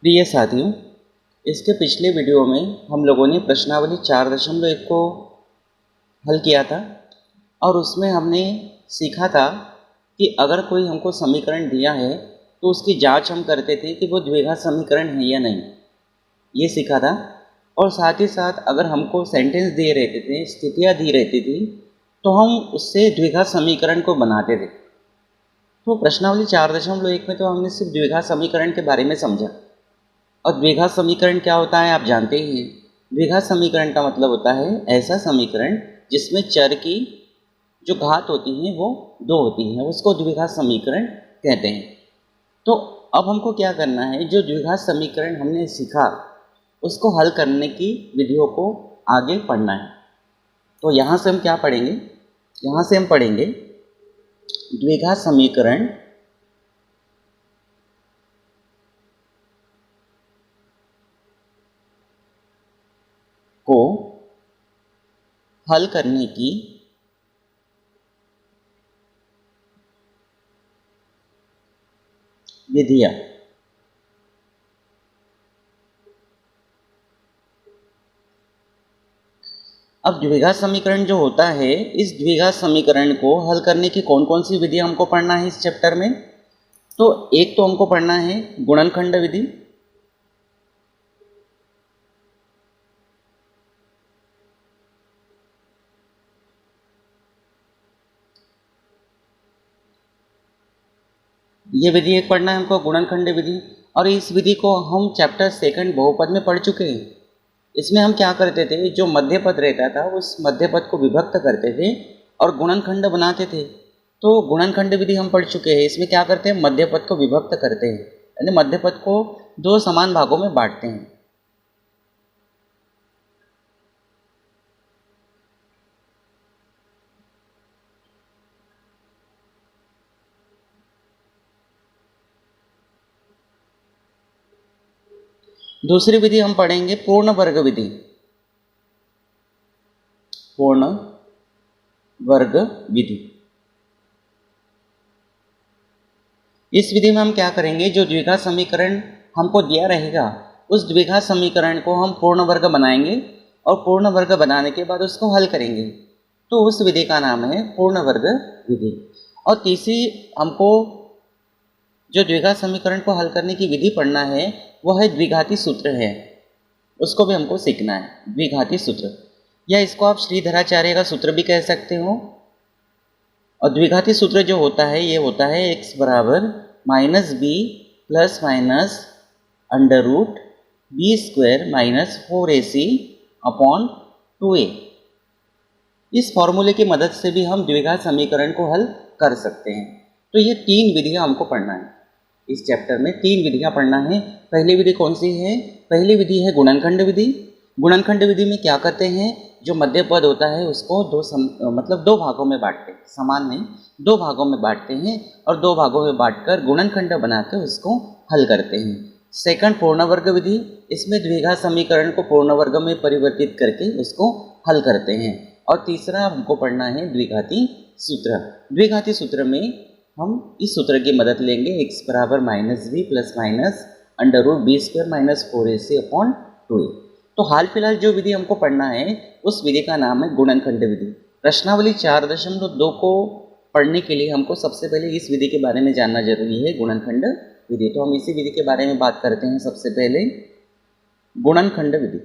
प्रिय साथियों, इसके पिछले वीडियो में हम लोगों ने प्रश्नावली 4.1 को हल किया था और उसमें हमने सीखा था कि अगर कोई हमको समीकरण दिया है तो उसकी जांच हम करते थे कि वो द्विघात समीकरण है या नहीं, ये सीखा था। और साथ ही साथ अगर हमको सेंटेंस दिए रहते थे, स्थितियाँ दी रहती थी, तो हम उससे द्विघात समीकरण को बनाते थे। तो प्रश्नावली 4.1 में तो हमने सिर्फ द्विघात समीकरण के बारे में समझा। और द्विघात समीकरण क्या होता है आप जानते ही हैं। द्विघात समीकरण का मतलब होता है ऐसा समीकरण जिसमें चर की जो घात होती हैं वो 2 होती हैं, उसको द्विघात समीकरण कहते हैं। तो अब हमको क्या करना है, जो द्विघात समीकरण हमने सीखा उसको हल करने की विधियों को आगे पढ़ना है। तो यहाँ से हम क्या पढ़ेंगे, यहाँ से हम पढ़ेंगे द्विघात समीकरण को हल करने की विधियाँ। अब द्विघात समीकरण जो होता है, इस द्विघात समीकरण को हल करने की कौन कौन सी विधि हमको पढ़ना है इस चैप्टर में। तो एक तो हमको पढ़ना है गुणनखंड विधि, ये विधि एक पढ़ना है हमको, गुणनखंड विधि। और इस विधि को हम चैप्टर 2 बहुपद में पढ़ चुके हैं। इसमें हम क्या करते थे, जो मध्य पद रहता था उस मध्य पद को विभक्त करते थे और गुणनखंड बनाते थे। तो गुणनखंड विधि हम पढ़ चुके हैं। इसमें क्या करते हैं, मध्य पद को विभक्त करते हैं, यानी मध्य पद को 2 समान भागों में बांटते हैं। दूसरी विधि हम पढ़ेंगे पूर्ण वर्ग विधि। पूर्ण वर्ग विधि, इस विधि में हम क्या करेंगे, जो द्विघात समीकरण हमको दिया रहेगा उस द्विघात समीकरण को हम पूर्ण वर्ग बनाएंगे और पूर्ण वर्ग बनाने के बाद उसको हल करेंगे। तो उस विधि का नाम है पूर्ण वर्ग विधि। और तीसरी हमको जो द्विघात समीकरण को हल करने की विधि पढ़ना है वह है द्विघाती सूत्र है, उसको भी हमको सीखना है। द्विघाती सूत्र, या इसको आप श्रीधराचार्य का सूत्र भी कह सकते हो। और द्विघाती सूत्र जो होता है ये होता है x बराबर -b plus minus under root B square minus 4ac upon 2a। इस फॉर्मूले की मदद से भी हम द्विघात समीकरण को हल कर सकते हैं। तो ये 3 विधियां हमको पढ़ना है इस चैप्टर में, 3 विधियां पढ़ना है। पहली विधि कौन सी है, पहली विधि है गुणनखंड विधि। गुणनखंड विधि में क्या करते हैं, जो मध्य पद होता है उसको मतलब 2 भागों में बांटते हैं, समान नहीं 2 भागों में बांटते हैं और 2 भागों में बांटकर गुणनखंड बना के उसको हल करते हैं। सेकंड पूर्ण वर्ग विधि, इसमें द्विघात समीकरण को पूर्ण वर्ग में परिवर्तित करके उसको हल करते हैं। और तीसरा हमको पढ़ना है द्विघाती सूत्र। द्विघाती सूत्र में हम इस सूत्र की मदद लेंगे, x बराबर -b plus minus under root B square minus 4ac upon 2a। तो हाल फिलहाल जो विधि हमको पढ़ना है उस विधि का नाम है गुणनखंड विधि। प्रश्नावली 4.2 को पढ़ने के लिए हमको सबसे पहले इस विधि के बारे में जानना जरूरी है, गुणनखंड विधि। तो हम इसी विधि के बारे में बात करते हैं। सबसे पहले गुणनखंड विधि।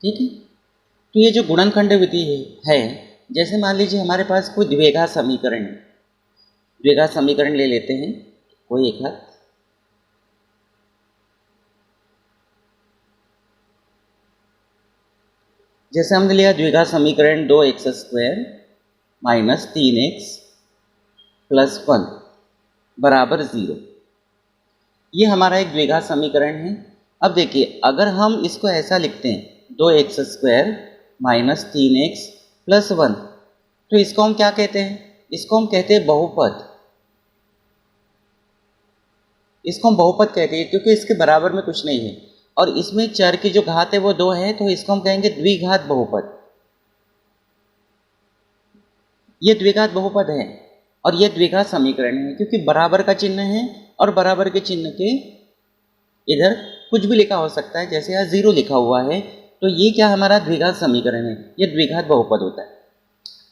ठीक है, तो ये जो गुणनखंड विधि है, जैसे मान लीजिए हमारे पास कोई द्विघात समीकरण है। द्विघात समीकरण ले लेते हैं कोई एक हाथ। जैसे हमने लिया द्विघात समीकरण 2x² माइनस 3x प्लस 1 बराबर 0। ये हमारा एक द्विघात समीकरण है। अब देखिए, अगर हम इसको ऐसा लिखते हैं 2x² माइनस 3x प्लस 1, तो इसको हम क्या कहते हैं, इसको हम कहते हैं बहुपद। इसको हम बहुपद कहते हैं क्योंकि इसके बराबर में कुछ नहीं है और इसमें चर की जो घात है वो 2 है, तो इसको हम कहेंगे द्विघात बहुपद। ये द्विघात बहुपद है और ये द्विघात समीकरण है, क्योंकि बराबर का चिन्ह है और बराबर के चिन्ह के इधर कुछ भी लिखा हो सकता है, जैसे यहाँ 0 लिखा हुआ है, तो ये क्या हमारा द्विघात समीकरण है, ये द्विघात बहुपद होता है।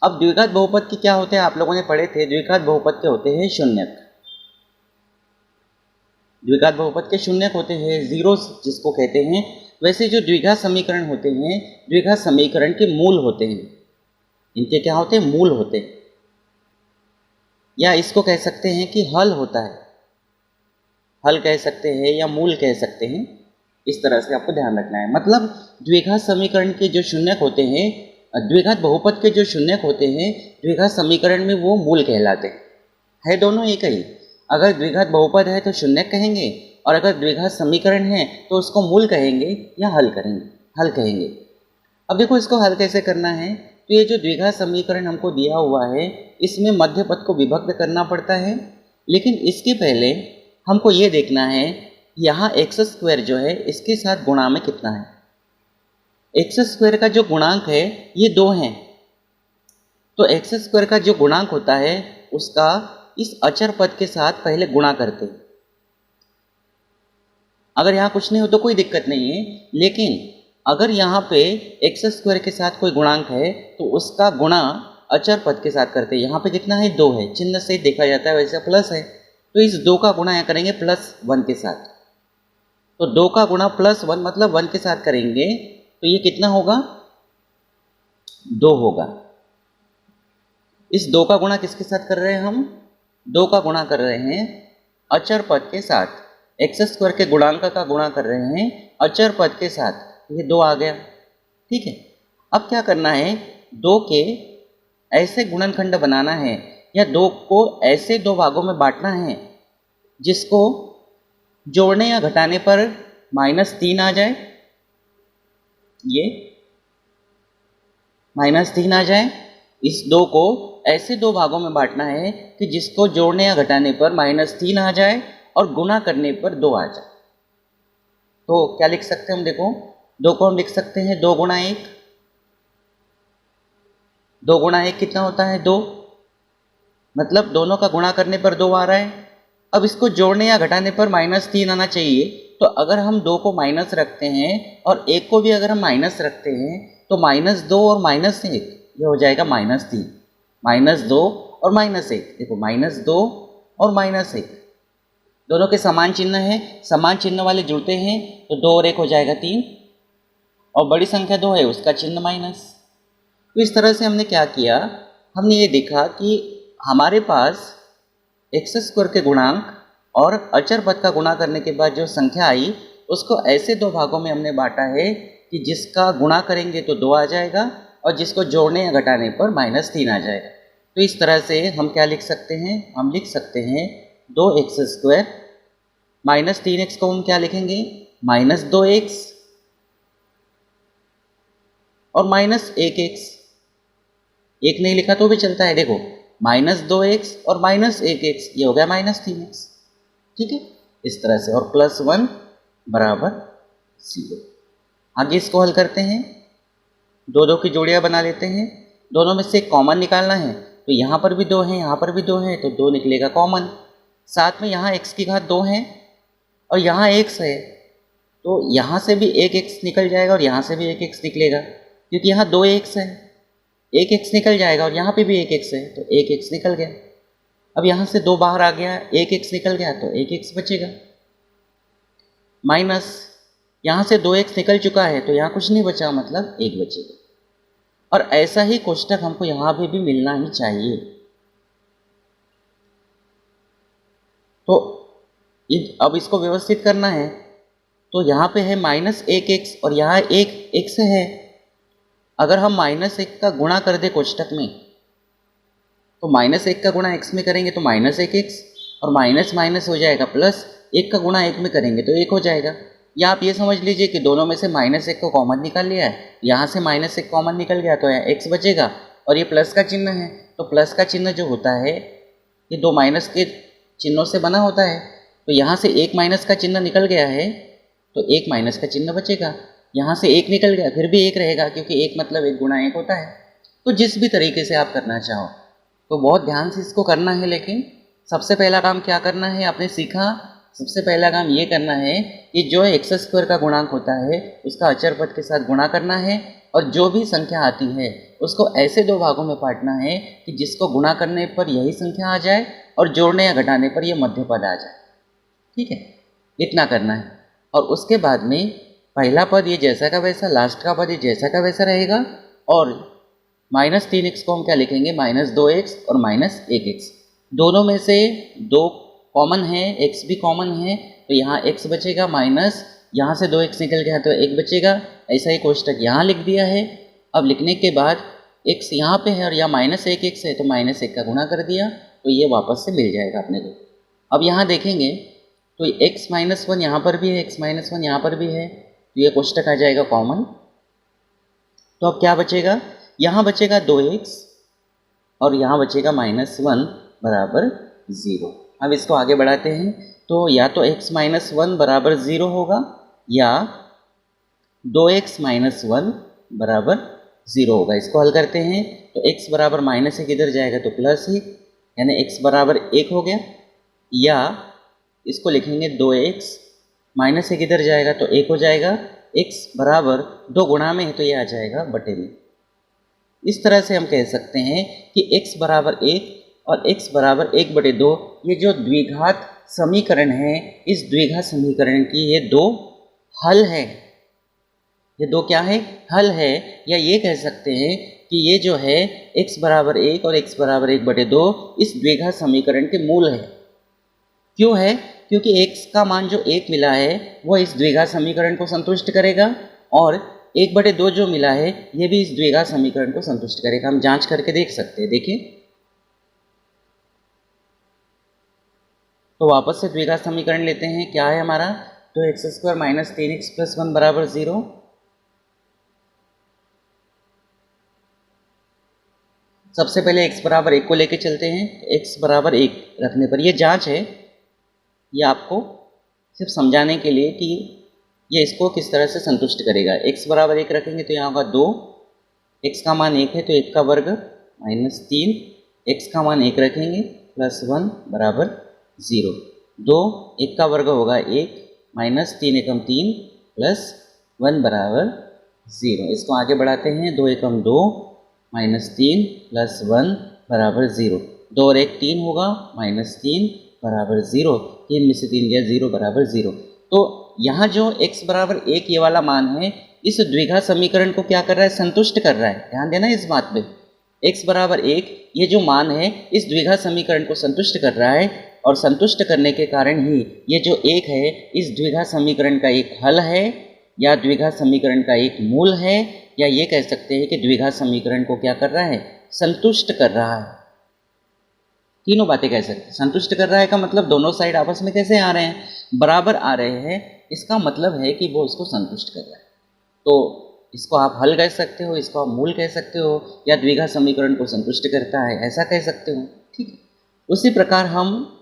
अब द्विघात बहुपद के क्या होते हैं, आप लोगों ने पढ़े थे, द्विघात बहुपद के होते हैं शून्यक। द्विघात बहुपद के शून्यक होते हैं, जीरोस जिसको कहते हैं। वैसे जो द्विघात समीकरण होते हैं, द्विघात समीकरण के मूल होते हैं। इनके क्या होते हैं, मूल होते हैं, या इसको कह सकते हैं कि हल होता है, हल कह सकते हैं या मूल कह सकते हैं। इस तरह से आपको ध्यान रखना है। मतलब द्विघात समीकरण के जो शून्यक होते हैं, द्विघात बहुपद के जो शून्यक होते हैं, द्विघात समीकरण में वो मूल कहलाते हैं। है दोनों एक ही। अगर द्विघात बहुपद है तो शून्यक कहेंगे, और अगर द्विघात समीकरण है तो उसको मूल कहेंगे या हल करेंगे, हल कहेंगे। अब देखो इसको हल कैसे करना है। तो ये जो द्विघात समीकरण हमको दिया हुआ है, इसमें मध्य पद को विभक्त करना पड़ता है, लेकिन इसके पहले हमको ये देखना है यहाँ एक्स स्क्वायर जो है इसके साथ गुणा में कितना है। एक्स स्क्वायर का जो गुणांक है ये 2 है, तो एक्स स्क्वायर का जो गुणांक होता है उसका इस अचर पद के साथ पहले गुणा करते हैं। अगर यहाँ कुछ नहीं हो तो कोई दिक्कत नहीं है, लेकिन अगर यहाँ पे एक्स स्क्वायर के साथ कोई गुणांक है तो उसका गुणा अचर पद के साथ करते हैं। यहाँ पे कितना है, 2 है, चिन्ह से देखा जाता है, वैसे प्लस है, तो इस 2 का गुणा यहाँ करेंगे +1 के साथ। तो 2 का गुणा +1 मतलब 1 के साथ करेंगे, तो ये कितना होगा, 2 होगा। इस 2 का गुणा किसके साथ कर रहे हैं हम, 2 का गुणा कर रहे हैं अचर पद के साथ। एक्स स्क्वायर के गुणांक का गुणा कर रहे हैं अचर पद के साथ, ये 2 आ गया। ठीक है, अब क्या करना है, 2 के ऐसे गुणनखंड बनाना है, या 2 को ऐसे 2 भागों में बांटना है जिसको जोड़ने या घटाने पर -3 आ जाए, ये -3 आ जाए। इस 2 को ऐसे 2 भागों में बांटना है कि जिसको जोड़ने या घटाने पर -3 आ जाए और गुणा करने पर 2 आ जाए। तो क्या लिख सकते हैं हम, देखो 2 को हम लिख सकते हैं 2 गुणा 1। 2 गुणा 1 कितना होता है, 2, मतलब दोनों का गुणा करने पर 2 आ रहा है। अब इसको जोड़ने या घटाने पर -3 आना चाहिए, तो अगर हम 2 को माइनस रखते हैं और 1 को भी अगर हम माइनस रखते हैं तो -2 और -1 ये हो जाएगा -3। -2 और -1, देखो -2 और -1 दोनों के समान चिन्ह है, समान चिन्ह वाले जुड़ते हैं तो 2 और 1 हो जाएगा 3, और बड़ी संख्या 2 है उसका चिन्ह माइनस। तो इस तरह से हमने क्या किया, हमने ये देखा कि हमारे पास एक्स स्क्वायर के गुणांक और अचर पद का गुणा करने के बाद जो संख्या आई उसको ऐसे 2 भागों में हमने बांटा है कि जिसका गुणा करेंगे तो 2 आ जाएगा और जिसको जोड़ने या घटाने पर -3 आ जाएगा। तो इस तरह से हम क्या लिख सकते हैं, हम लिख सकते हैं 2x² -3x को हम क्या लिखेंगे, -2x और -1x। एक नहीं लिखा तो भी चलता है, देखो -2x और -1x ये हो गया -3x। ठीक है, इस तरह से, और +1 = 0। आगे इसको हल करते हैं, 2 की जोड़ियां बना लेते हैं, दोनों में से कॉमन निकालना है। तो यहाँ पर भी 2 है, यहाँ पर भी 2 है, तो 2 निकलेगा कॉमन। साथ में यहाँ x की घात 2 है और यहाँ x है, तो यहाँ से भी 1x निकल जाएगा और यहाँ से भी 1x निकलेगा, क्योंकि यहाँ 2x है, 1x निकल जाएगा और यहाँ पे भी 1x है, तो 1x निकल गया। अब यहाँ से 2 बाहर आ गया, 1x निकल गया तो 1x बचेगा, माइनस यहाँ से 2x निकल चुका है तो यहाँ कुछ नहीं बचा, मतलब 1 बचेगा। और ऐसा ही कोष्टक हमको यहाँ पे भी मिलना ही चाहिए। तो अब इसको व्यवस्थित करना है, तो यहाँ पे है -1x और यहाँ 1x है। अगर हम -1 का गुणा कर दे कोष्टक में, तो -1 का गुणा x में करेंगे तो -1x और माइनस माइनस हो जाएगा प्लस, 1 का गुणा 1 में करेंगे तो 1 हो जाएगा। या आप ये समझ लीजिए कि दोनों में से -1 को कॉमन निकाल लिया है, यहाँ से -1 कॉमन निकल गया तो यहाँ x बचेगा और ये प्लस का चिन्ह है, तो प्लस का चिन्ह जो होता है ये 2 माइनस के चिन्हों से बना होता है, तो यहाँ से 1 माइनस का चिन्ह निकल गया है तो 1 माइनस का चिन्ह बचेगा। यहाँ से 1 निकल गया फिर भी 1 रहेगा, क्योंकि 1 मतलब 1 गुणा 1 होता है। तो जिस भी तरीके से आप करना चाहो, तो बहुत ध्यान से इसको करना है। लेकिन सबसे पहला काम क्या करना है, आपने सीखा, सबसे पहला काम ये करना है कि जो एक्स स्क्वायर का गुणांक होता है उसका अचर पद के साथ गुणा करना है, और जो भी संख्या आती है उसको ऐसे दो भागों में बांटना है कि जिसको गुणा करने पर यही संख्या आ जाए और जोड़ने या घटाने पर यह मध्य पद आ जाए। ठीक है, इतना करना है। और उसके बाद में पहला पद ये जैसा का वैसा, लास्ट का पद ये जैसा का वैसा रहेगा, और -3x को हम क्या लिखेंगे, -2x और -1x। दोनों में से दो कॉमन है, x भी कॉमन है, तो यहाँ x बचेगा, माइनस यहाँ से 2x निकल गया तो 1 बचेगा। ऐसा ही कोष्टक यहाँ लिख दिया है। अब लिखने के बाद x यहाँ पे है और यहाँ -1x है, तो -1 का गुणा कर दिया, तो ये वापस से मिल जाएगा अपने को। अब यहाँ देखेंगे तो x-1 यहाँ पर भी है, x-1 यहाँ पर भी है, तो ये कोष्टक आ जाएगा कॉमन। तो अब क्या बचेगा, यहाँ बचेगा 2x और यहाँ बचेगा -1 बराबर 0। अब इसको आगे बढ़ाते हैं, तो या तो x-1 बराबर 0 होगा या 2x-1 बराबर 0 होगा। इसको हल करते हैं तो x बराबर -1 इधर जाएगा तो +1, यानी x बराबर 1 हो गया, या इसको लिखेंगे 2x, -1 इधर जाएगा तो 1 हो जाएगा, x बराबर 2 गुणा में है तो ये आ जाएगा बटे में। इस तरह से हम कह सकते हैं कि x बराबर 1 और x बराबर 1/2 ये जो द्विघात समीकरण है, इस द्विघात समीकरण की ये दो हल है। ये दो क्या है, हल है, या ये कह सकते हैं कि ये जो है x बराबर 1 और x बराबर 1/2 इस द्विघात समीकरण के मूल है। क्यों है, क्योंकि x का मान जो 1 मिला है वो इस द्विघात समीकरण को संतुष्ट करेगा, और 1/2 जो मिला है ये भी इस द्विघात समीकरण को संतुष्ट करेगा। हम जांच करके देख सकते हैं। देखिए, तो वापस से द्विघात समीकरण लेते हैं। क्या है हमारा, तो x² - 3x + 1 बराबर 0। सबसे पहले x बराबर 1 को लेके चलते हैं। x बराबर 1 रखने पर, ये जांच है, ये आपको सिर्फ समझाने के लिए कि ये इसको किस तरह से संतुष्ट करेगा। x बराबर 1 रखेंगे तो यहाँ होगा 2, x का मान 1 है तो 1 का वर्ग -3, x का मान 1 रखेंगे +1 बराबर 0। 2, 1 का वर्ग होगा 1, -3 एकम 3 +1 बराबर 0। इसको आगे बढ़ाते हैं, 2 एकम 2 -3 +1 बराबर 0। 2 और 1 3 होगा, -3 बराबर 0। 3 में से 3 गया 0 बराबर 0। तो यहाँ जो x बराबर 1 ये वाला मान है, इस द्विघात समीकरण को क्या कर रहा है, संतुष्ट कर रहा है। ध्यान देना इस बात पे, x बराबर 1 ये जो मान है इस द्विघात समीकरण को संतुष्ट कर रहा है, और संतुष्ट करने के कारण ही ये जो 1 है इस द्विघात समीकरण का एक हल है, या द्विघात समीकरण का एक मूल है, या ये कह सकते हैं कि द्विघात समीकरण को क्या कर रहा है, संतुष्ट कर रहा है। तीनों बातें कह सकते हैं। संतुष्ट कर रहा है का मतलब दोनों साइड आपस में कैसे आ रहे हैं, बराबर आ रहे हैं, इसका मतलब है कि वो इसको संतुष्ट कर रहा है। तो इसको आप हल कह सकते हो, इसको आप मूल कह सकते हो, या द्विघात समीकरण को संतुष्ट करता है ऐसा कह सकते हो। ठीक है, उसी प्रकार हम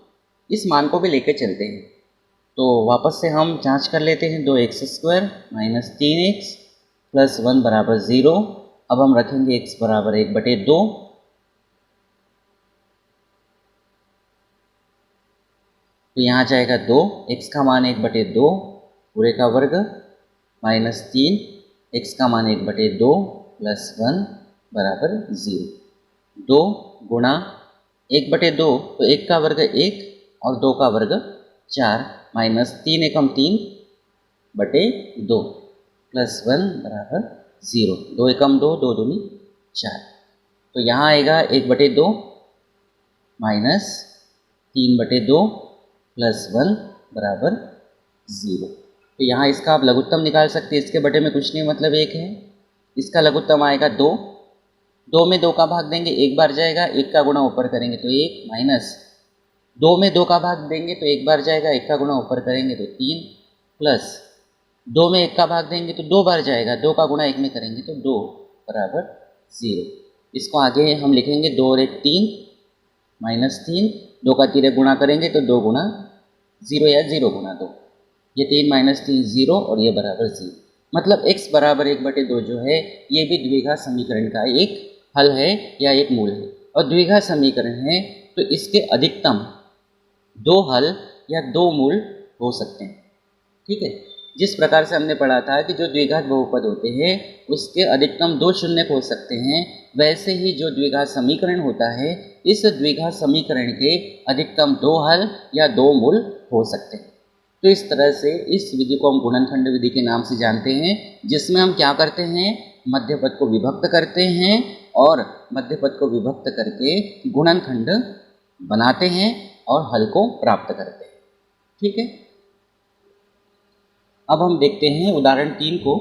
इस मान को भी लेकर चलते हैं। तो वापस से हम जांच कर लेते हैं। 2x² - 3x + 1 बराबर 0। अब हम रखेंगे x बराबर 1/2। तो यहाँ जाएगा 2, x का मान 1/2 पूरे का वर्ग, -3 x का मान 1/2 +1 बराबर 0। 2 गुणा 1/2, तो 1 का वर्ग 1 और 2 का वर्ग 4, -3 एकम 3 बटे 2 +1 बराबर 0। 2 एकम 2, 2 दूनी 4। तो यहाँ आएगा 1/2 -3/2 +1 बराबर 0। तो यहाँ इसका आप लघुत्तम निकाल सकते हैं। इसके बटे में कुछ नहीं, मतलब 1 है। इसका लघुत्तम आएगा 2। 2 में 2 का भाग देंगे, 1 बार जाएगा, 1 का गुणा ऊपर करेंगे तो 1, माइनस 2 में 2 का भाग देंगे तो 1 बार जाएगा, 1 का गुणा ऊपर करेंगे तो 3, प्लस 2 में 1 का भाग देंगे तो 2 बार जाएगा, 2 का गुणा 1 में करेंगे तो 2 बराबर 0। इसको आगे हम लिखेंगे 2 और 1 3, -3, 2 का 3 गुणा करेंगे तो 2 गुणा 0 या 0 गुणा 2, ये 3 - 3 0 और ये बराबर 0। मतलब x बराबर 1/2 जो है ये भी द्विघात समीकरण का एक हल है या एक मूल है। और द्विघात समीकरण है तो इसके अधिकतम 2 हल या 2 मूल हो सकते हैं। ठीक है, जिस प्रकार से हमने पढ़ा था कि जो द्विघात बहुपद होते हैं उसके अधिकतम 2 शून्य हो सकते हैं, वैसे ही जो द्विघात समीकरण होता है इस द्विघात समीकरण के अधिकतम 2 हल या 2 मूल हो सकते हैं। तो इस तरह से इस विधि को हम गुणनखंड विधि के नाम से जानते हैं, जिसमें हम क्या करते हैं, मध्य पद को विभक्त करते हैं और मध्य पद को विभक्त करके गुणनखंड बनाते हैं और हल को प्राप्त करते हैं। ठीक है, अब हम देखते हैं उदाहरण 3 को।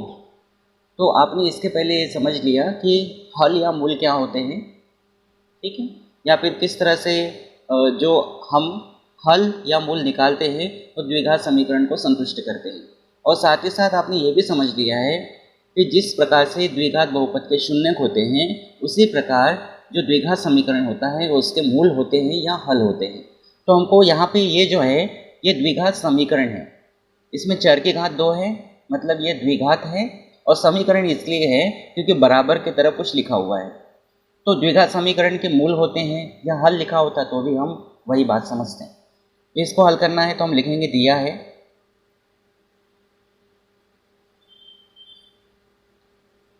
तो आपने इसके पहले ये समझ लिया कि हल या मूल क्या होते हैं, ठीक है, या फिर किस तरह से जो हम हल या मूल निकालते हैं तो द्विघात समीकरण को संतुष्ट करते हैं। और साथ ही साथ आपने ये भी समझ लिया है कि जिस प्रकार से द्विघात बहुपद के शून्यक होते हैं उसी प्रकार जो द्विघात समीकरण होता है वो उसके मूल होते हैं या हल होते हैं। तो हमको यहाँ पे ये जो है ये द्विघात समीकरण है, इसमें चर की घात 2 है, मतलब ये द्विघात है, और समीकरण इसलिए है क्योंकि बराबर की तरफ कुछ लिखा हुआ है। तो द्विघात समीकरण के मूल होते हैं या हल लिखा होता तो भी हम वही बात समझते हैं। तो इसको हल करना है तो हम लिखेंगे, दिया है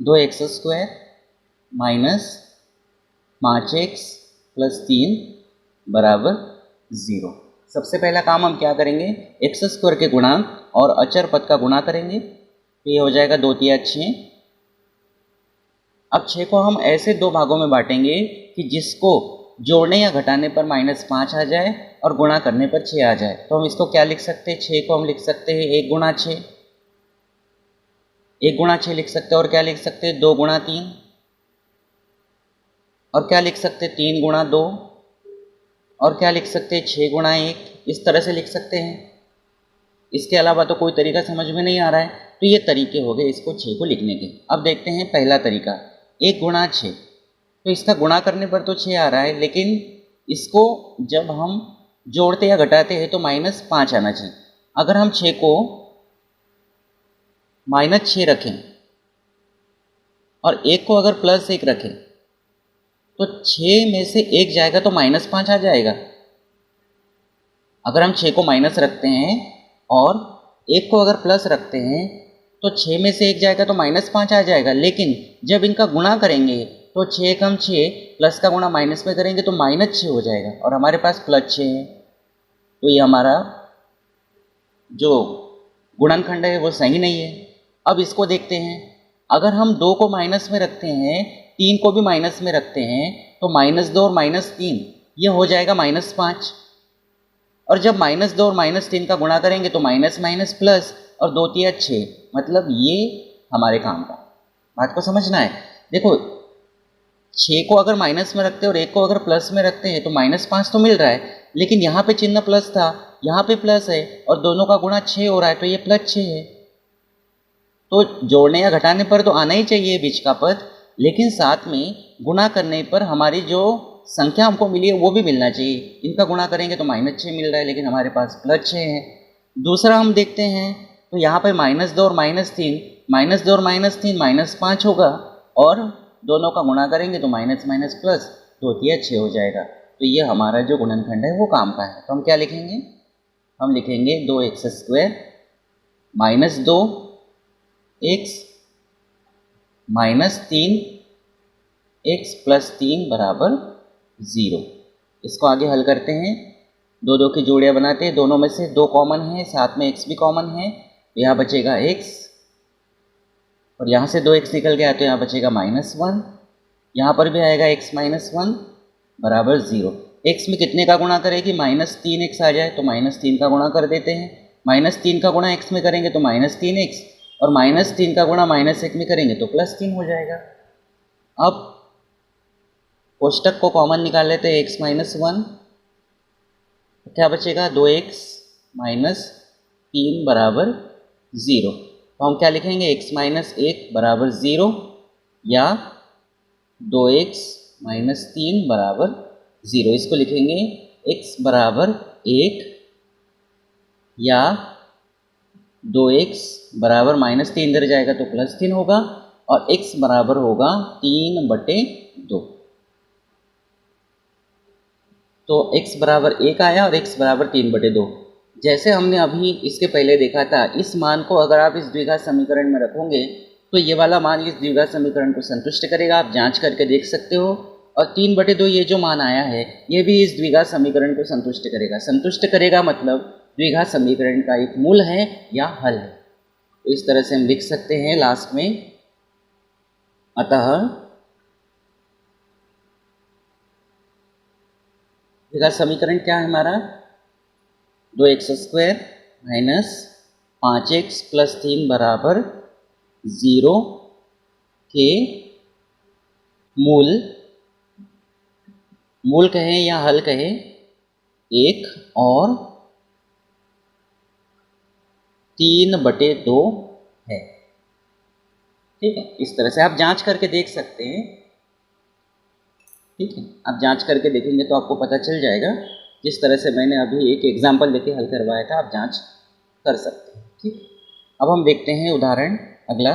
2x² माइनस 5x प्लस 3 बराबर 0। सबसे पहला काम हम क्या करेंगे, x² के गुणांक और अचर पद का गुणा करेंगे, तो ये हो जाएगा 2 तिया 6। अब 6 को हम ऐसे 2 भागों में बांटेंगे कि जिसको जोड़ने या घटाने पर -5 आ जाए और गुणा करने पर 6 आ जाए। तो हम इसको क्या लिख सकते हैं, 6 को हम लिख सकते हैं 1 गुणा 6, 1 गुणा 6 लिख सकते हैं, और क्या लिख सकते हैं 2 गुणा 3, और क्या लिख सकते हैं 3 गुणा 2, और क्या लिख सकते हैं 6 गुणा 1। इस तरह से लिख सकते हैं। इसके अलावा तो कोई तरीका समझ में नहीं आ रहा है। तो ये तरीके हो गए इसको 6 को लिखने के। अब देखते हैं पहला तरीका, 1 गुणा 6। तो इसका गुणा करने पर तो 6 आ रहा है, लेकिन इसको जब हम जोड़ते या घटाते हैं तो -5 आना चाहिए। अगर हम 6 को -6 रखें और 1 को अगर +1 रखें तो 6 में से 1 जाएगा तो -5 आ जाएगा। अगर हम 6 को माइनस रखते हैं और 1 को अगर प्लस रखते हैं तो 6 में से 1 जाएगा तो -5 आ जाएगा। लेकिन जब इनका गुणा करेंगे तो 6 कम 6 प्लस का गुणा माइनस में करेंगे तो -6 हो जाएगा, और हमारे पास +6 है। तो ये हमारा जो गुणनखंड है वो सही नहीं है। अब इसको देखते हैं, अगर हम 2 को माइनस में रखते हैं, 3 को भी माइनस में रखते हैं तो -2 और -3 ये हो जाएगा -5, और जब -2 और -3 का गुणा करेंगे तो माइनस माइनस प्लस और 2 तिया 6, मतलब ये हमारे काम का। बात को समझना है। देखो 6 को अगर माइनस में रखते हैं और 1 को अगर प्लस में रखते हैं तो -5 तो मिल रहा है, लेकिन यहाँ पे चिन्ह प्लस था, यहाँ पे प्लस है, और दोनों का गुणा 6 हो रहा है तो ये +6 है। तो जोड़ने या घटाने पर तो आना ही चाहिए बीच का पद, लेकिन साथ में गुणा करने पर हमारी जो संख्या हमको मिली है वो भी मिलना चाहिए। इनका गुणा करेंगे तो -6 मिल रहा है, लेकिन हमारे पास +6 है। दूसरा हम देखते हैं तो यहाँ पर -2 और -3, -2 और -3 -5 होगा, और दोनों का गुणा करेंगे तो माइनस माइनस प्लस 2 तिया 6 हो जाएगा। तो ये हमारा जो गुणनखंड है वो काम का है। तो हम क्या लिखेंगे, हम लिखेंगे 2x² minus 2x minus 3x plus 3 बराबर 0। इसको आगे हल करते हैं, 2 2 की जोड़ियाँ बनाते हैं, दोनों में से 2 कॉमन है, साथ में x भी कॉमन है, तो यहाँ बचेगा x, और यहाँ से 2x निकल गया तो यहाँ बचेगा -1, यहाँ पर भी आएगा x -1 बराबर 0। x में कितने का गुणा करें कि -3x आ जाए, तो -3 का गुणा कर देते हैं। -3 का गुणा x में करेंगे तो -3x, और -3 का गुणा -1 में करेंगे तो +3 हो जाएगा। अब कोष्टक को कॉमन निकाल लेते हैं, x -1, तो क्या बचेगा 2x -3 बराबर 0। तो हम क्या लिखेंगे, x -1 बराबर 0 या 2x -3 बराबर 0। इसको लिखेंगे x बराबर 1 या 2x बराबर -3 इधर जाएगा तो +3 होगा, और x बराबर होगा 3/2। तो x बराबर 1 आया और x बराबर 3/2। जैसे हमने अभी इसके पहले देखा था, इस मान को अगर आप इस द्विघात समीकरण में रखोगे तो ये वाला मान इस द्विघात समीकरण को संतुष्ट करेगा, आप जांच करके देख सकते हो। और 3/2 ये जो मान आया है ये भी इस द्विघात समीकरण को संतुष्ट करेगा। संतुष्ट करेगा मतलब द्विघात समीकरण का एक मूल है या हल है। तो इस तरह से हम लिख सकते हैं लास्ट में, अतः द्विघात समीकरण क्या है हमारा, 2x² माइनस 5x प्लस 3 बराबर 0 के मूल कहें या हल कहें 1 और 3/2 है। ठीक है, इस तरह से आप जांच करके देख सकते हैं। ठीक है, आप जांच करके देखेंगे तो आपको पता चल जाएगा। जिस तरह से मैंने अभी एक एग्जाम्पल देके हल करवाया था, आप जांच कर सकते हैं। ठीक, अब हम देखते हैं उदाहरण अगला।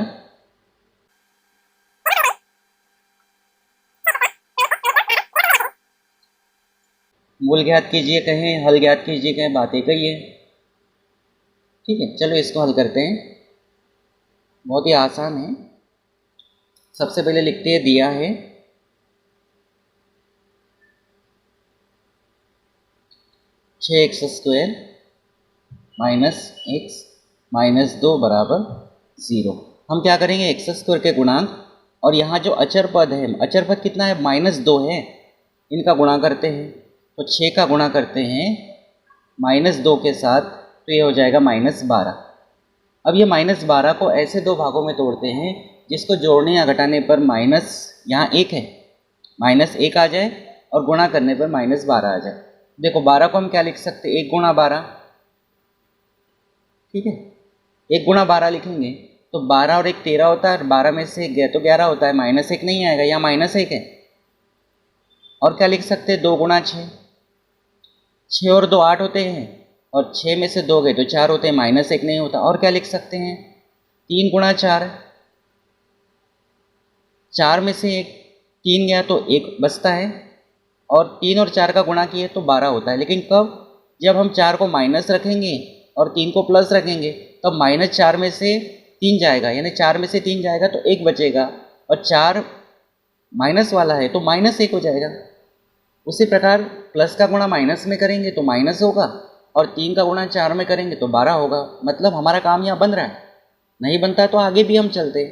मूल ज्ञात कीजिए कहें, हल ज्ञात कीजिए कहें, बात एक ही है। ठीक है, चलो इसको हल करते हैं। बहुत ही आसान है। सबसे पहले लिखते हैं, दिया है 6x² माइनस x माइनस 2 बराबर 0। हम क्या करेंगे, x² के गुणांक और यहाँ जो अचर पद है, अचर पद कितना है, -2 है, इनका गुणा करते हैं। तो 6 का गुणा करते हैं -2 के साथ, तो ये हो जाएगा -12। अब ये -12 को ऐसे दो भागों में तोड़ते हैं जिसको जोड़ने या घटाने पर माइनस, यहाँ 1 है, -1 आ जाए और गुणा करने पर -12 आ जाए। देखो 12 को हम क्या लिख सकते हैं, 1 गुणा 12। ठीक है, 1 गुणा 12 लिखेंगे तो 12 और 1 13 होता है, 12 में से 1 गया तो 11 होता है, -1 नहीं आएगा, यहाँ -1 है। और क्या लिख सकते हैं, 2 गुणा 6, 6 और 2 8 होते हैं, और 6 में से 2 गए तो 4 होते हैं, -1 नहीं होता। और क्या लिख सकते हैं, 3 गुणा 4, 4 में से 3 गया तो 1 बचता है, और 3 और 4 का गुणा किए तो 12 होता है। लेकिन कब, जब हम 4 को माइनस रखेंगे और 3 को प्लस रखेंगे तब -4 में से 3 जाएगा, यानी 4 में से 3 जाएगा तो 1 बचेगा, और 4 माइनस वाला है तो -1 हो जाएगा। उसी प्रकार प्लस का गुणा माइनस में करेंगे तो माइनस होगा, और 3 का गुणा 4 में करेंगे तो 12 होगा। मतलब हमारा काम यहाँ बन रहा है, नहीं बनता तो आगे भी हम चलते।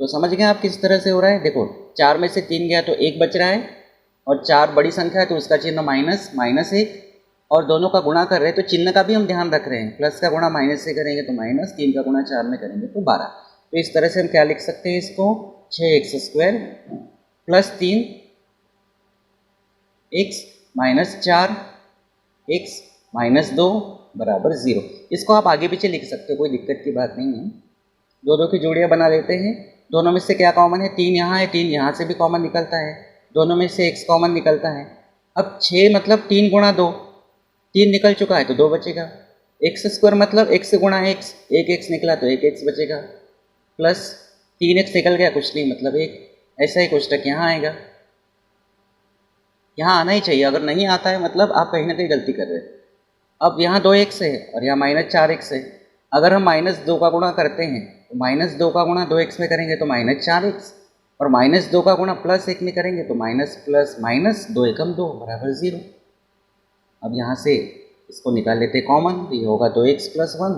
तो समझ गए आप किस तरह से हो रहा है। देखो 4 में से 3 गया तो 1 बच रहा है, और 4 बड़ी संख्या है तो उसका चिन्ह -1, और दोनों का गुणा कर रहे हैं तो चिन्ह का भी हम ध्यान रख रहे हैं। प्लस का गुणा माइनस से करेंगे तो माइनस, 3 का गुणा 4 में करेंगे तो 12। तो इस तरह से हम क्या लिख सकते हैं इसको, 6x² plus 3 x minus 4 x minus 2 बराबर 0। इसको आप आगे पीछे लिख सकते हो, कोई दिक्कत की बात नहीं है। दो की जोड़ियाँ बना लेते हैं। दोनों में से क्या कॉमन है, 3 यहाँ है, 3 यहाँ से भी कॉमन निकलता है, दोनों में से x कॉमन निकलता है। अब 6 मतलब 3 गुणा 2, 3 निकल चुका है तो 2 बचेगा। x² मतलब x गुणा x, 1x निकला तो 1x बचेगा, प्लस 3x निकल गया कुछ नहीं मतलब 1। ऐसा ही कोष्टक यहाँ आएगा, यहाँ आना ही चाहिए। अगर नहीं आता है मतलब आप कहीं ना कहीं गलती कर रहे हैं। अब यहाँ 2x है और यहाँ -4x है। अगर हम -2 का गुणा करते हैं तो -2 का गुणा 2x में करेंगे तो -4x, और -2 का गुणा +1 में करेंगे तो माइनस प्लस माइनस 2 एकम 2 बराबर 0। अब यहाँ से इसको निकाल लेते कॉमन, तो ये होगा 2x + 1,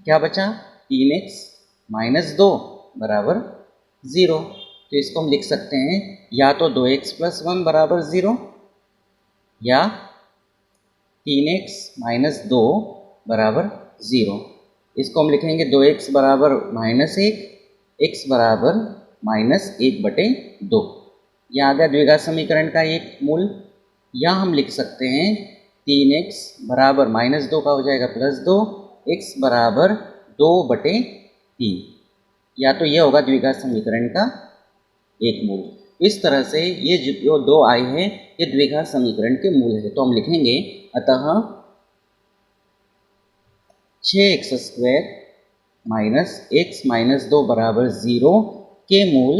क्या बचा 3x - 2 बराबर 0। तो इसको हम लिख सकते हैं या तो 2x + 1 बराबर 0 या 3x - 2 बराबर 0। इसको हम लिखेंगे 2x बराबर -1, x बराबर -1/2। यह आ गया द्विघात समीकरण का एक मूल। या हम लिख सकते हैं 3x बराबर -2 का हो जाएगा +2, x बराबर 2/3। या तो यह होगा द्विघात समीकरण का एक मूल। इस तरह से ये जो 2 आए हैं ये द्विघात समीकरण के मूल है। तो हम लिखेंगे अतः 6x² माइनस x - 2 बराबर 0 के मूल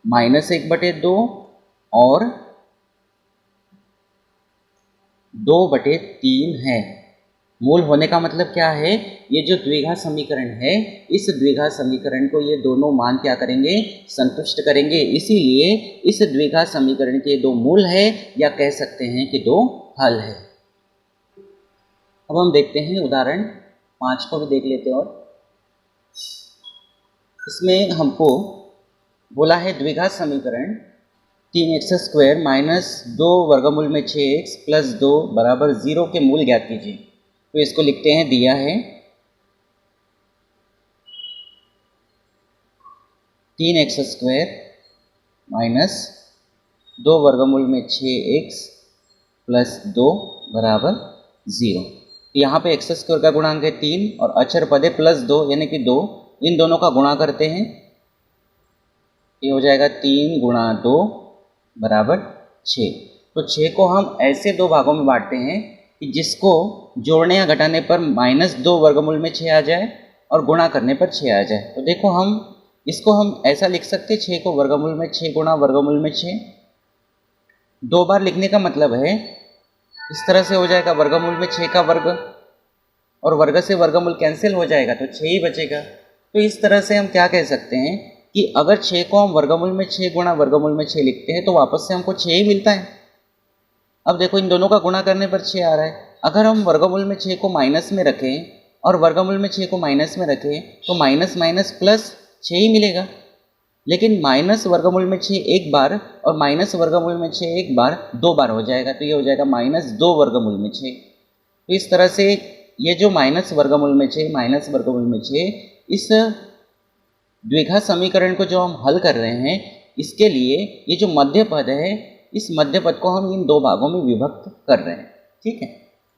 -1/2 और 2/3 है। मूल होने का मतलब क्या है, ये जो द्विघात समीकरण है, इस द्विघात समीकरण को ये दोनों मान क्या करेंगे, संतुष्ट करेंगे। इसीलिए इस द्विघात समीकरण के दो मूल है, या कह सकते हैं कि दो हल है। अब हम देखते हैं उदाहरण 5 को भी देख लेते हैं। और इसमें हमको बोला है द्विघात समीकरण 3x² - 2 वर्गमूल में 6x + 2 बराबर 0 के मूल ज्ञात कीजिए। तो इसको लिखते हैं, दिया है 3x² - 2 वर्गमूल में 6x + 2 बराबर 0। यहाँ पे x² का गुणांक है 3 और अचर पद है +2 यानी कि 2। इन दोनों का गुणा करते हैं, ये हो जाएगा 3 × 2 बराबर 6। तो 6 को हम ऐसे दो भागों में बांटते हैं कि जिसको जोड़ने या घटाने पर -2 वर्गमूल में 6 आ जाए और गुणा करने पर 6 आ जाए। तो देखो हम इसको हम ऐसा लिख सकते हैं, 6 को वर्गमूल में 6 गुणा वर्गमूल में 6। 2 बार लिखने का मतलब है इस तरह से हो जाएगा, वर्गमूल में 6 का वर्ग और वर्ग से वर्गमूल कैंसिल हो जाएगा तो 6 ही बचेगा। तो इस तरह से हम क्या कह सकते हैं कि अगर 6 को हम वर्गमूल में 6 गुणा वर्गमूल में 6 लिखते हैं तो वापस से हमको 6 ही मिलता है। अब देखो इन दोनों का गुणा करने पर 6 आ रहा है। अगर हम वर्गमूल में 6 को माइनस में रखें और वर्गमूल में 6 को माइनस में रखें तो माइनस माइनस प्लस 6 ही मिलेगा। लेकिन माइनस वर्गमूल में 6 एक बार और माइनस वर्गमूल में 6 एक बार 2 बार हो जाएगा, तो ये हो जाएगा -2 वर्गमूल में 6। तो इस तरह से ये जो माइनस वर्गमूल में 6 माइनस वर्गमूल में 6, इस द्विघात समीकरण को जो हम हल कर रहे हैं, इसके लिए ये जो मध्य पद है, इस मध्य पद को हम इन दो भागों में विभक्त कर रहे हैं। ठीक है,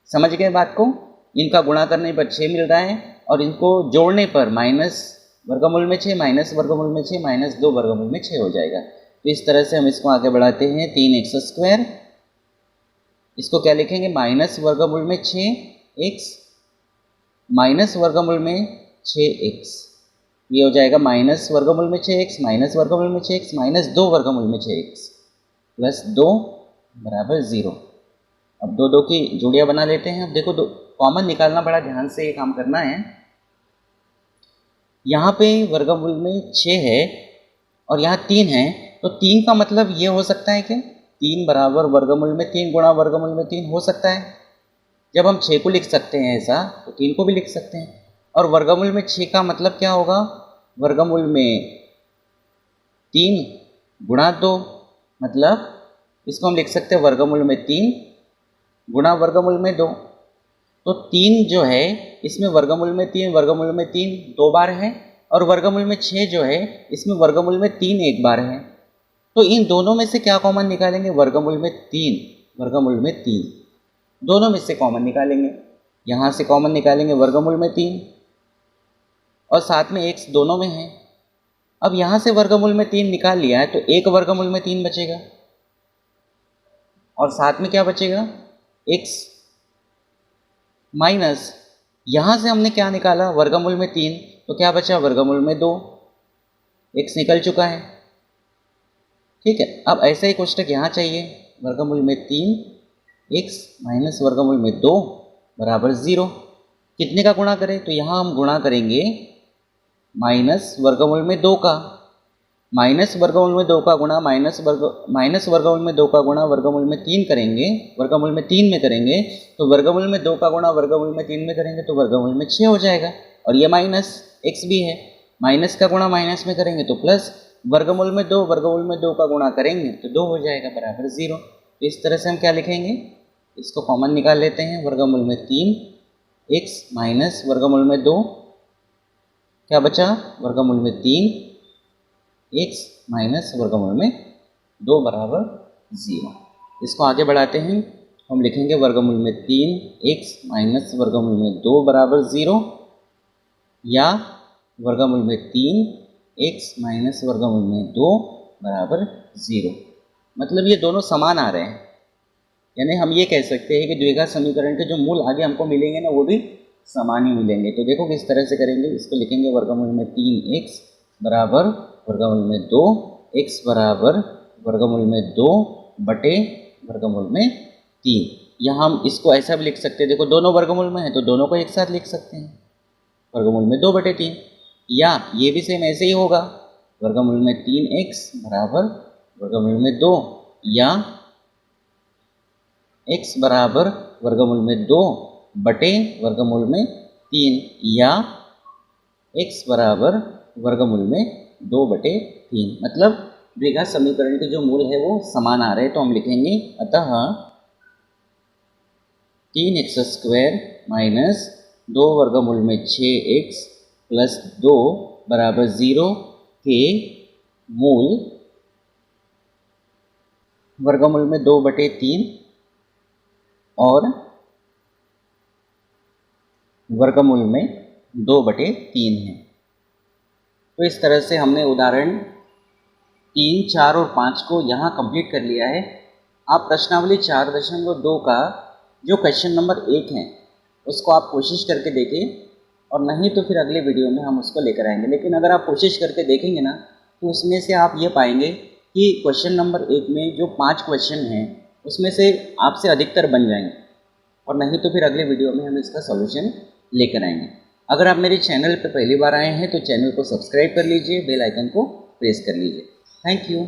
समझ गए बात को। इनका गुणा करने पर 6 मिल रहा है और इनको जोड़ने पर माइनस वर्गमूल में 6 माइनस वर्गमूल में 6 -2 वर्गमूल में 6 हो जाएगा। तो इस तरह से हम इसको आगे बढ़ाते हैं। 3x², इसको क्या लिखेंगे, माइनस वर्गमूल में 6x माइनस वर्गमूल में 6x, ये हो जाएगा माइनस वर्गमूल में 6x माइनस वर्गमूल में 6x -2 वर्गमूल में 6x + 2 बराबर 0। अब दो दो की जोड़ियाँ बना लेते हैं। अब देखो कॉमन निकालना, बड़ा ध्यान से ये काम करना है। यहाँ पे वर्गमूल में 6 है और यहाँ 3 है, तो 3 का मतलब ये हो सकता है कि 3 बराबर वर्गमूल में 3 गुणा वर्गमूल में 3 हो सकता है। जब हम 6 को लिख सकते हैं ऐसा, तो 3 को भी लिख सकते हैं। और वर्गमूल में 6 का मतलब क्या होगा, वर्गमूल में 3 गुणा 2, मतलब इसको हम लिख सकते हैं वर्गमूल में 3 गुणा वर्गमूल में 2। तो 3 जो है इसमें वर्गमूल में 3 2 बार है और वर्गमूल में 6 जो है इसमें वर्गमूल में 3 एक बार है। तो इन दोनों में से क्या कॉमन निकालेंगे, वर्गमूल में 3 दोनों में से कॉमन निकालेंगे। यहाँ से कॉमन निकालेंगे वर्गमूल में 3 और साथ में x दोनों में है। अब यहाँ से वर्गमूल में 3 निकाल लिया है तो एक वर्गमूल में 3 बचेगा और साथ में क्या बचेगा, x माइनस यहाँ से हमने क्या निकाला, वर्गमूल में 3, तो क्या बचा, वर्गमूल में 2, x निकल चुका है। ठीक है, अब ऐसा ही कोष्टक यहाँ चाहिए, वर्गमूल में 3x माइनस वर्गमूल में 2 बराबर 0। कितने का गुणा करें, तो यहाँ हम गुणा करेंगे माइनस वर्गमूल में 2 का, माइनस वर्गमूल में 2 का गुणा माइनस वर्गमूल में 2 का गुणा वर्गमूल में 3 करेंगे, वर्गमूल में 3 में करेंगे तो वर्गमूल में 2 का गुणा वर्गमूल में 3 में करेंगे तो वर्गमूल में 6 हो जाएगा। और ये माइनस x भी है, माइनस का गुणा माइनस में करेंगे तो प्लस, वर्गमूल में 2 का गुणा करेंगे तो 2 हो जाएगा बराबर 0। तो इस तरह से हम क्या लिखेंगे, इसको कॉमन निकाल लेते हैं। वर्गमूल में 3x माइनस वर्गमूल में 2, क्या बचा, वर्गमूल में 3x माइनस वर्गमूल में 2 बराबर 0। इसको आगे बढ़ाते हैं, हम लिखेंगे वर्गमूल में 3x माइनस वर्गमूल में 2 बराबर 0 या वर्गमूल में 3x माइनस वर्गमूल में 2 बराबर 0। मतलब ये दोनों समान आ रहे हैं, यानी हम ये कह सकते हैं कि द्विघात समीकरण के जो मूल आगे हमको मिलेंगे ना, वो भी समान ही मिलेंगे। तो देखो किस तरह से करेंगे, इसको लिखेंगे वर्गमूल में 3x बराबर वर्गमूल में 2 x बराबर वर्गमूल में 2 बटे वर्गमूल में 3। यहाँ हम इसको ऐसा भी लिख सकते हैं, देखो दोनों वर्गमूल में है तो दोनों को एक साथ लिख सकते हैं, वर्गमूल में 2 बटे 3। या ये भी सेम ऐसे ही होगा, वर्गमूल में 3x बराबर वर्गमूल में 2, या x बराबर वर्गमूल में 2 बटे वर्गमूल में 3, या x बराबर वर्गमूल में 2 बटे 3। मतलब द्विघात समीकरण के जो मूल है वो समान आ रहे हैं, तो हम लिखेंगे अतः 3x² माइनस 2 वर्गमूल में 6x प्लस 2 बराबर 0 के मूल वर्गमूल में 2 बटे 3 और वर्गमूल में 2 बटे 3 है। तो इस तरह से हमने उदाहरण 3, 4 और 5 को यहाँ कंप्लीट कर लिया है। आप प्रश्नावली 4.2 का जो क्वेश्चन नंबर 1 है उसको आप कोशिश करके देखें, और नहीं तो फिर अगले वीडियो में हम उसको लेकर आएंगे। लेकिन अगर आप कोशिश करके देखेंगे ना तो उसमें से आप ये पाएंगे कि क्वेश्चन नंबर 1 में जो 5 क्वेश्चन हैं उसमें से आपसे अधिकतर बन जाएंगे, और नहीं तो फिर अगले वीडियो में हम इसका सॉल्यूशन लेकर आएंगे। अगर आप मेरे चैनल पर पहली बार आए हैं तो चैनल को सब्सक्राइब कर लीजिए, बेल आइकन को प्रेस कर लीजिए। Thank you.